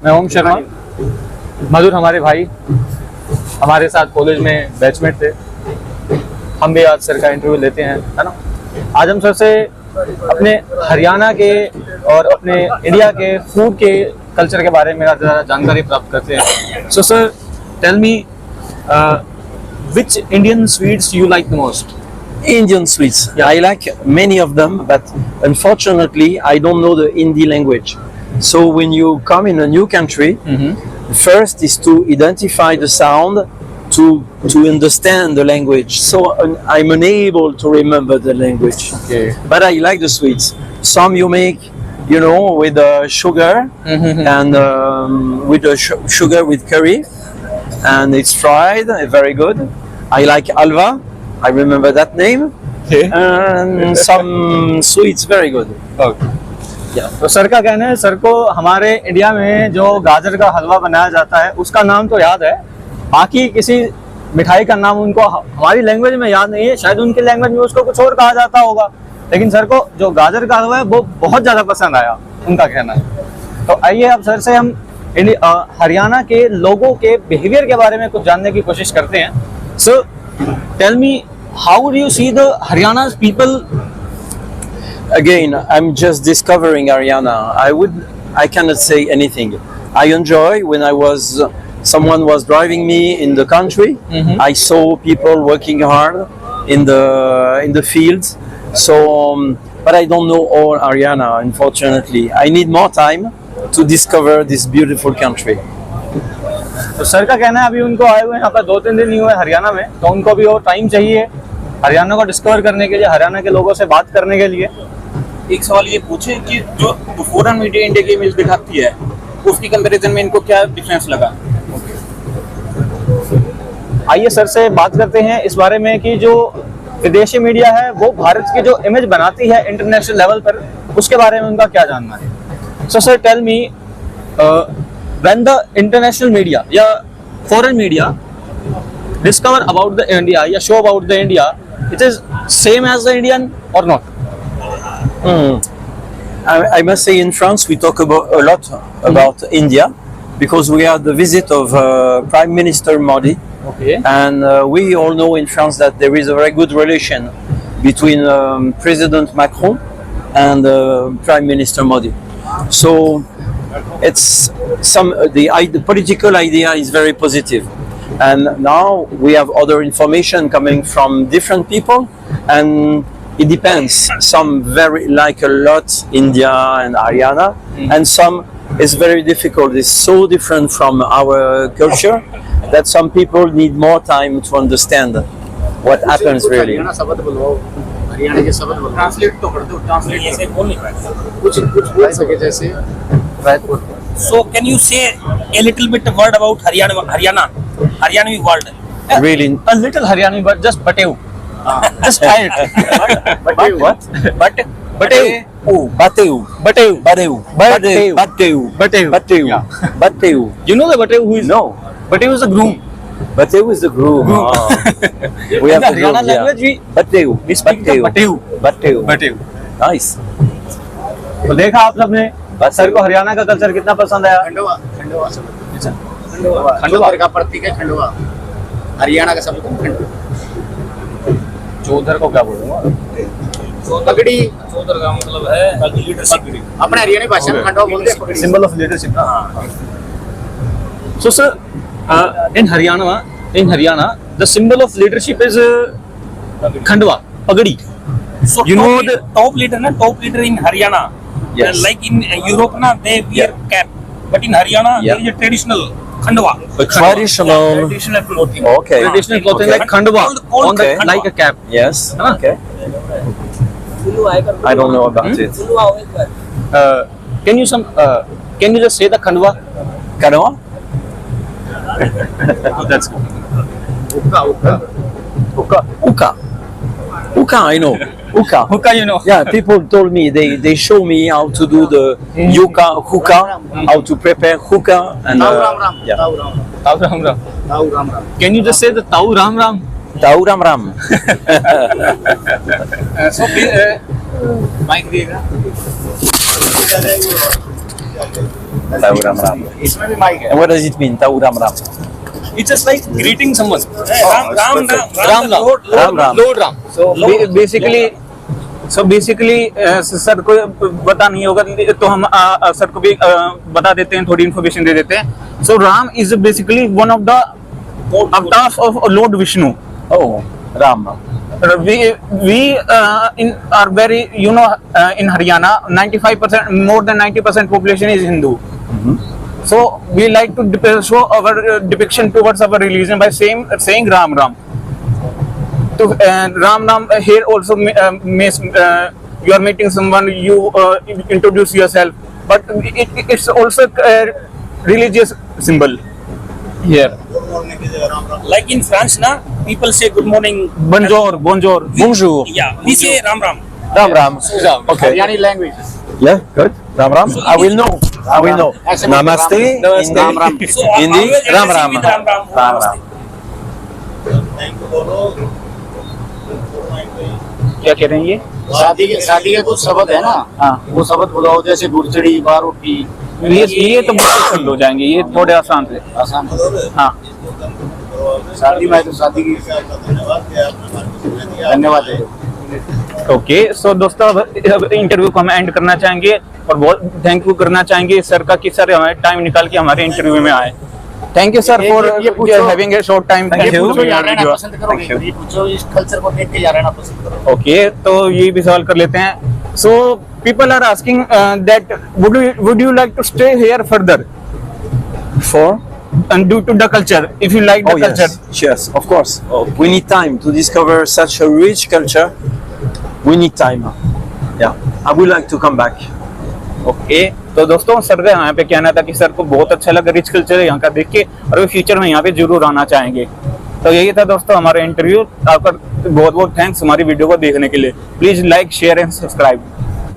मैं ओम शर्मा। मधुर हमारे भाई हमारे साथ कॉलेज में बैचमेट थे। हम भी आज सर का इंटरव्यू लेते हैं, है ना। आज हम सर से अपने हरियाणा के और अपने इंडिया के फूड के कल्चर के बारे में ज़्यादा जानकारी प्राप्त करते हैं। So sir, tell me which Indian sweets you like the most? Indian sweets. Yeah. I like many of them, but unfortunately, I don't know the Hindi language. So when you come in a new country, first is to identify the sound, to understand the language. So I'm unable to remember the language. Okay. But I like the sweets. Some you make, you know, with sugar and with sugar with curry, and it's fried, very good. I like halwa. I remember that name. Okay. And some sweets, very good. Okay. तो sir का कहना है, sir को हमारे India में जो गाजर का हलवा बनाया जाता है उसका नाम तो याद है, बाकी किसी मिठाई का नाम उनको हमारी लैंग्वेज में याद नहीं है। शायद उनकी लैंग्वेज में उसको कुछ और कहा जाता होगा, लेकिन सर को जो गाजर का हलवा है वो बहुत ज़्यादा पसंद आया, उनका कहना है। तो आइए अब सर से हम हरियाणा के लोगों के बिहेवियर के बारे में कुछ जानने की कोशिश करते हैं। So tell me, how do you see the Haryana's people? Again, I'm just discovering Haryana. I cannot say anything. I enjoy when someone was driving me in the country. I saw people working hard in the fields. So, but I don't know all Haryana, unfortunately. I need more time to discover this beautiful country. तो sir का कहना है अभी उनको आए हुए यहाँ पर 2-3 दिन ही हुए हरियाणा में, तो उनको भी और टाइम चाहिए हरियाणा को डिस्कवर करने के लिए, हरियाणा के लोगों से बात करने के लिए। एक सवाल ये पूछे कि जो फॉरेन मीडिया इंडिया की इमेज दिखाती है उसकी कंपैरिजन में इनको क्या डिफरेंस लगा? आइए सर से बात करते हैं इस बारे में कि जो विदेशी मीडिया है वो भारत की जो इमेज बनाती है इंटरनेशनल लेवल पर, उसके बारे में उनका क्या जानना है। So sir, tell me, when the international media या foreign media discover about the India या show about the India, it is same as the Indian or not? I must say, in France we talk a lot about India because we had the visit of Prime Minister Modi. Okay. And we all know in France that there is a very good relation between President Macron and Prime Minister Modi. So it's the political idea is very positive, and now we have other information coming from different people, and it depends. Some very like a lot India and Haryana, and some is very difficult. It's so different from our culture that some people need more time to understand what happens really. Haryana के शब्द बोलो, translate तो कर दो, translate ऐसे बोल नहीं पाएगा। कुछ बोल सके जैसे। So can you say a little bit word about Haryana word? Really, A little Haryani, but just bateu. Just try it. what? Bateu. Bateu. Bateu. You know the bateu who is? No. Bateu is a groom. Bateu is the groom. We In have the the groom, Haryana language, Bateu. we speak the bateu. Bateu. Nice. तो देखा आप सबने sir को हरियाणा का culture कितना पसंद आया। खंडवा, खंडवा शब्द। खंडवा का प्रतीक है खंडवा। हरियाणा का शब्द खंडवा। चौधर को क्या बोलूँगा? पगड़ी। चौधर का मतलब है लीडरशिप। अपने हरियाणा भाषा में खंडवा बोलते हैं पगड़ी। Symbol of leadership. So sir, in Haryana, the symbol of leadership is khandwa, pagadi. So You know the top leader in Haryana. Yes. Like in Europe they wear cap, but in Haryana there is a traditional khandwa. Traditional. Traditional clothing. Okay. traditional clothing like khandwa Called on the khandwa. like a cap. Yes. Huh? Okay. I don't know about it. Can you just say the khandwa? Kanoa? That's good. Uka, I know. Uka. Hookah, you know. Yeah, people told me, they show me how to do the hookah, how to prepare hookah. And, ताऊ Ram Ram. yeah. ताऊ Ram Ram. Tau Ram Ram. ताऊ Ram Ram. Can you just say the Tau Ram Ram? Tau Ram Ram. So mic देगा। Tahu Ram Ram. इसमें भी mic है। And what does it mean, Tahu Ram Ram? It's just like greeting someone. Ram Ram Ram Ram. Ram Ram. Lord Ram. So basically sir को पता नहीं होगा तो हम सर को भी बता देते हैं, थोड़ी इन्फॉर्मेशन दे देते हैं. So Ram is basically one of the avatars of Lord Vishnu. Oh, Ram Ram. We are very, in Haryana 95%, more than 90% population is Hindu. So we like to show our depiction towards our religion by saying Ram Ram. To Ram Ram here also means you are meeting someone, you introduce yourself, but it's also a religious symbol here. Like in France, na people say good morning. Bonjour. Bonjour. Yeah, we say Ram Ram. Ram Ram. Okay. Haryani language. Yeah, good. Ram Ram. I will know. ऐसे Namaste. Namaste. Hindi. Ram Ram. So Hindi. always Ram addressing Ram. with Ram Ram. Ram Ram. क्या कह रहे हैं ये? शादी के कुछ शब्द है ना, हाँ, वो शब्द बुलाओ, जैसे गुरचड़ी, बारोटी। ये तो बहुत शब्द हो जाएंगे, ये थोड़े आसान से. आसान है। हाँ, शादी में तो शादी की धन्यवाद है। ओके. सो दोस्तों अब इंटरव्यू को हम एंड करना चाहेंगे और बहुत थैंक यू करना चाहेंगे सर का कि सर हमारे टाइम निकाल के हमारे इंटरव्यू में आए. Thank you sir for having a short time. Thank you. पूछो यार रहना पसंद करोगे? ये पूछो इस कल्चर को देख के यार रहना पसंद करोगे? ओके, तो ये भी सवाल कर लेते हैं. So people are asking that would you like to stay here further For? and due to the culture, if you like the Oh culture. yes, of course. We need time to discover such a rich culture. We need time. Yeah, I would like to come back. Okay. तो दोस्तों sir का यहाँ पे कहना था कि sir को बहुत अच्छा लगा रिच कल्चर यहाँ का देख के और वो फ्यूचर में यहाँ पे जरूर आना चाहेंगे. तो यही था दोस्तों हमारा इंटरव्यू. आपका बहुत बहुत थैंक्स हमारी वीडियो को देखने के लिए. Please like share and subscribe.